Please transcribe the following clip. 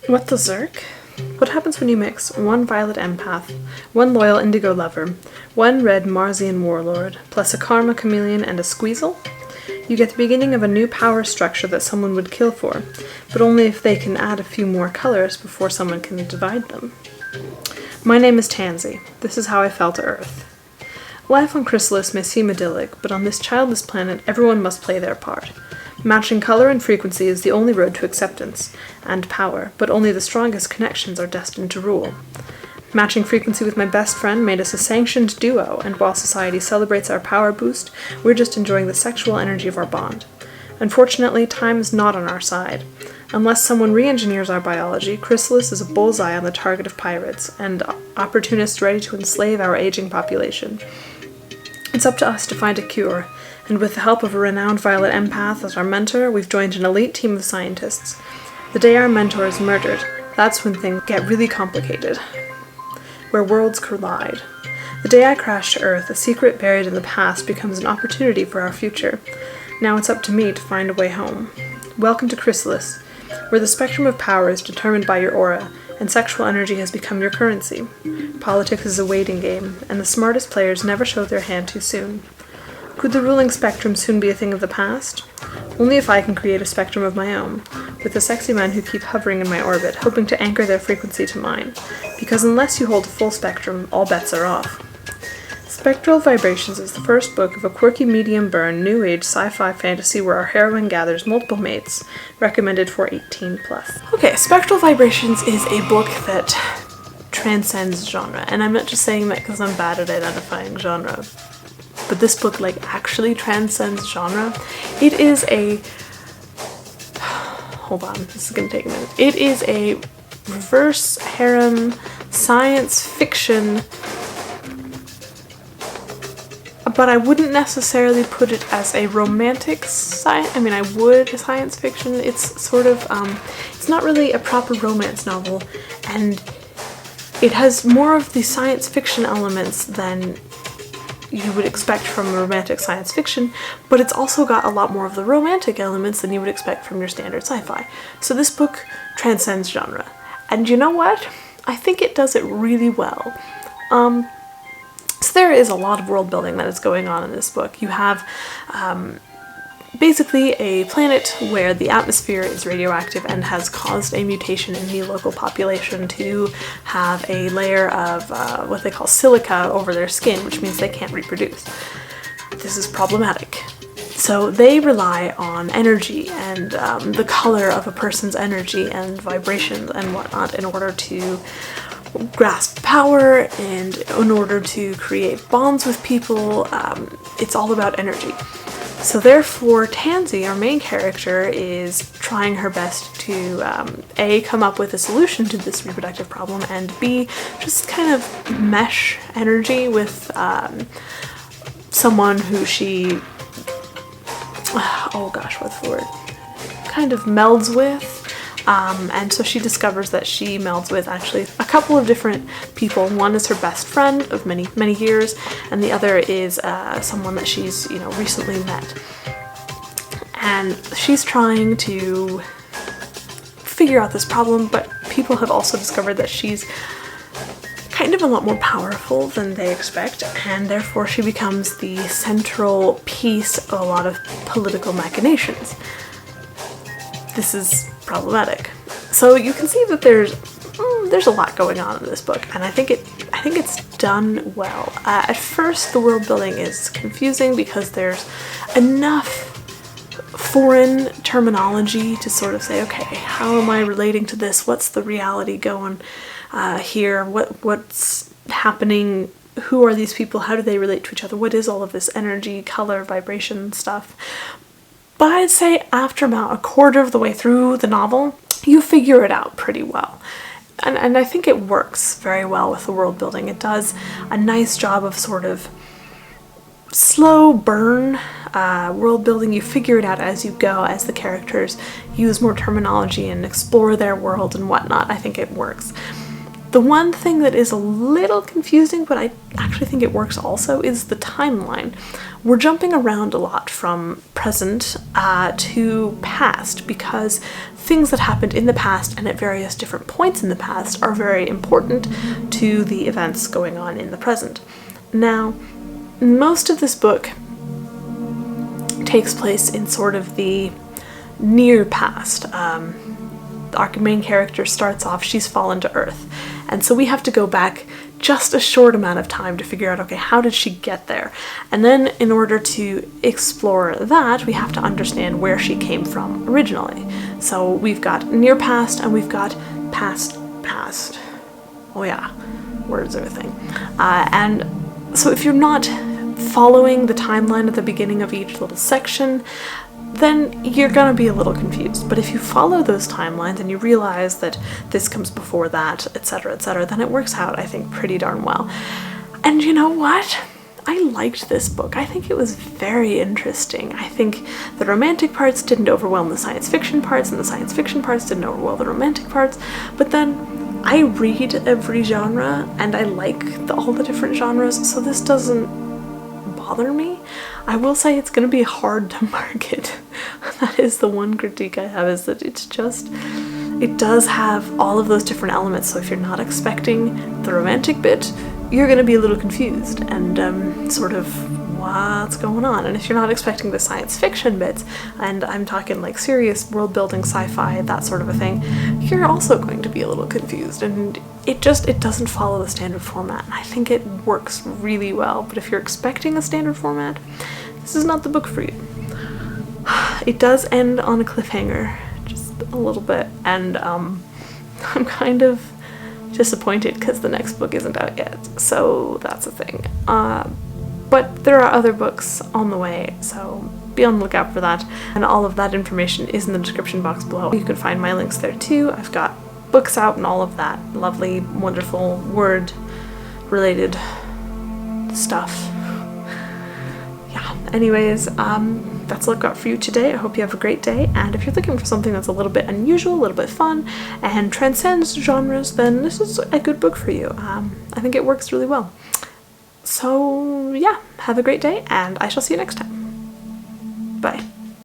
What the Zerk? What happens when you mix one violet empath, one loyal indigo lover, one red Marsian warlord, plus a karma chameleon and a squeezle? You get the beginning of a new power structure that someone would kill for, but only if they can add a few more colors before someone can divide them. My name is Tansy. This is how I fell to Earth. Life on Chrysalis may seem idyllic, but on this childless planet everyone must play their part. Matching color and frequency is the only road to acceptance and power, but only the strongest connections are destined to rule. Matching frequency with my best friend made us a sanctioned duo, and while society celebrates our power boost, we're just enjoying the sexual energy of our bond. Unfortunately, time is not on our side. Unless someone re-engineers our biology, Chrysalis is a bullseye on the target of pirates, and opportunists ready to enslave our aging population. It's up to us to find a cure, and with the help of a renowned violet empath as our mentor, we've joined an elite team of scientists. The day our mentor is murdered, that's when things get really complicated. Where worlds collide. The day I crash to Earth, a secret buried in the past becomes an opportunity for our future. Now it's up to me to find a way home. Welcome to Chrysalis, where the spectrum of power is determined by your aura, and sexual energy has become your currency. Politics is a waiting game, and the smartest players never show their hand too soon. Could the ruling spectrum soon be a thing of the past? Only if I can create a spectrum of my own, with the sexy men who keep hovering in my orbit, hoping to anchor their frequency to mine. Because unless you hold a full spectrum, all bets are off. Spectral Vibrations is the first book of a quirky medium-burn, new age sci-fi fantasy where our heroine gathers multiple mates, recommended for 18+. Okay, Spectral Vibrations is a book that transcends genre, and I'm not just saying that because I'm bad at identifying genre, but this book actually transcends genre. It is a... Hold on, this is gonna take a minute. It is a reverse harem science fiction, but I wouldn't necessarily put it as a romantic science. I mean, I would science fiction. It's sort of, it's not really a proper romance novel, and it has more of the science fiction elements than you would expect from romantic science fiction, but it's also got a lot more of the romantic elements than you would expect from your standard sci-fi. So this book transcends genre. And you know what? I think it does it really well. So there is a lot of world building that is going on in this book. You have basically a planet where the atmosphere is radioactive and has caused a mutation in the local population to have a layer of what they call silica over their skin, which means they can't reproduce. This is problematic. So they rely on energy and the color of a person's energy and vibrations and whatnot in order to grasp power and in order to create bonds with people. It's all about energy. So therefore, Tansy, our main character, is trying her best to A, come up with a solution to this reproductive problem, and B, just kind of mesh energy with someone who she, oh gosh, what's the word? Kind of melds with. And so she discovers that she melds with actually a couple of different people. One is her best friend of many, many years, and the other is someone that she's, recently met. And she's trying to figure out this problem, but people have also discovered that she's kind of a lot more powerful than they expect, and therefore she becomes the central piece of a lot of political machinations. This is problematic. So you can see that there's a lot going on in this book, and I think it's done well. At first, the world building is confusing because there's enough foreign terminology to sort of say, okay, how am I relating to this? What's the reality going here? What's happening? Who are these people? How do they relate to each other? What is all of this energy, color, vibration stuff? But I'd say after about a quarter of the way through the novel, you figure it out pretty well. And I think it works very well with the world building. It does a nice job of sort of slow burn world building. You figure it out as you go, as the characters use more terminology and explore their world and whatnot. I think it works. The one thing that is a little confusing, but I actually think it works also, is the timeline. We're jumping around a lot from present to past because things that happened in the past and at various different points in the past are very important to the events going on in the present. Now, most of this book takes place in sort of the near past. Our main character starts off, she's fallen to Earth, and so we have to go back just a short amount of time to figure out, okay, how did she get there? And then in order to explore that, we have to understand where she came from originally. So we've got near past and we've got past. Oh yeah, words are a thing. And so if you're not following the timeline at the beginning of each little section, then you're gonna be a little confused. But if you follow those timelines and you realize that this comes before that, etc., then it works out, I think, pretty darn well. And you know what? I liked this book. I think it was very interesting. I think the romantic parts didn't overwhelm the science fiction parts, and the science fiction parts didn't overwhelm the romantic parts. But then I read every genre, and I like all the different genres, so this doesn't bother me. I will say it's going to be hard to market. That is the one critique I have, is that it does have all of those different elements, so if you're not expecting the romantic bit, you're going to be a little confused and sort of what's going on. And if you're not expecting the science fiction bits, and I'm talking like serious world building, sci-fi, that sort of a thing, you're also going to be a little confused, and it doesn't follow the standard format, and I think it works really well. But if you're expecting a standard format, this is not the book for you. It does end on a cliffhanger, just a little bit, and I'm kind of disappointed because the next book isn't out yet, so that's a thing. But there are other books on the way, so be on the lookout for that, and all of that information is in the description box below. You can find my links there too. I've got books out and all of that lovely, wonderful word-related stuff. Yeah, anyways, that's all I've got for you today. I hope you have a great day, and if you're looking for something that's a little bit unusual, a little bit fun, and transcends genres, then this is a good book for you. I think it works really well. So yeah, have a great day, and I shall see you next time.